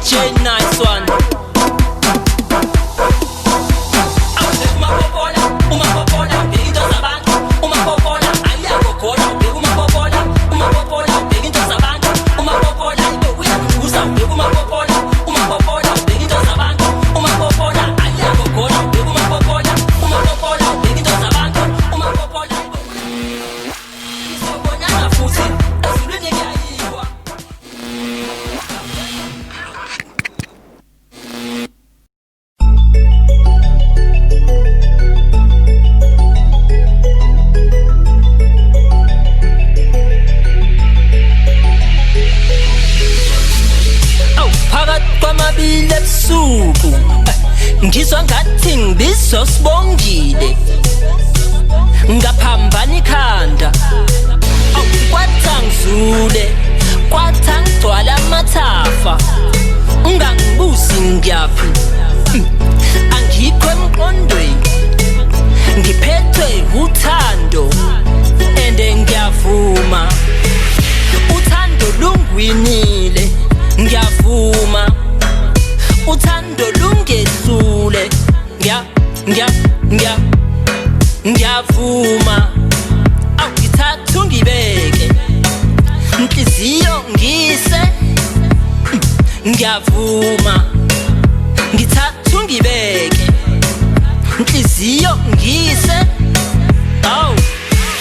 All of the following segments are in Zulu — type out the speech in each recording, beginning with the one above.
DJ Nice One. Ngizwa ngathi ngibizwa sibongile ngaphambana ikhanda kwathangizule kwathangigcwala amathafa ungangibusi ngiyaphi angikho emqondweni ngiphethwe uthando ende ngiyavuma uthando lungwinile ngiyavuma uthando lungehlule ngiyavuma awungithatha ungibeke inhliziyo ngise ngiyavuma ngithatha ungibeke inhliziyo ngise aw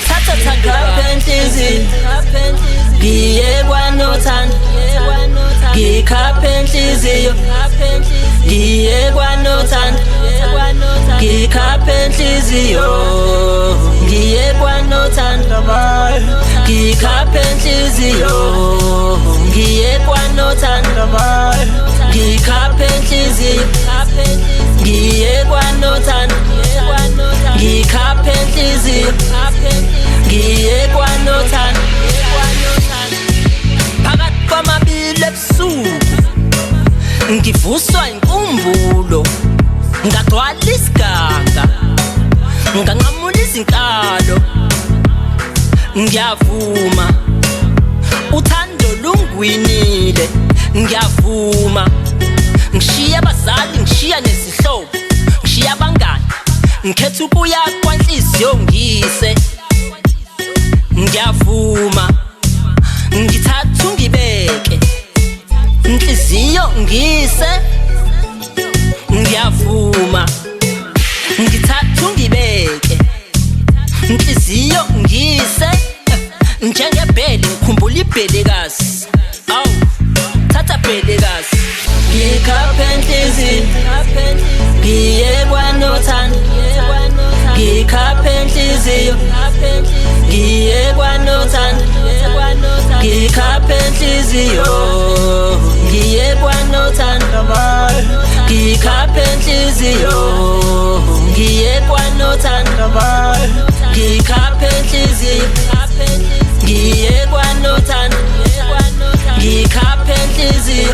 thatha thando enhliziyo ngiye kwanothando ngikhaphe enhliziyo ngiye kwanothando ngikhaphe enhliziyo ngiye kwanothando ngikhaphe enhliziyo ngiye kwanothando ngikhaphe enhliziyo ngiye kwanothando ngikhaphe enhliziyo ngiye kwanothando phakathi kwamabili ebusuku ngivuswa inkumbulo ngagcwala isiganga nganqamula izinkalo ngiyavuma uthando lungwinile ngiyavuma ngishiya abazali ngishiya nesihlobo ngishiya abangani ngikhetha ukuya kwanhliziyo ngise ngiyavuma ngithatha ungibeke inhliziyo ngise ngiyavuma ngithatha ungibeke inhliziyo ngise njengebhele ngikhumbula ibhelekazi aw thatha bhelekazi ngikhaphe enhliziyo ngiye kwanothando ngikhaphe enhliziyo ngiye kwanothando ngikhaphe enhliziyo ngiye kwanothando ngikhaphe enhliziyo ngiye kwanothando ngikhaphe enhliziyo ngiye kwanothando ngikhaphe enhliziyo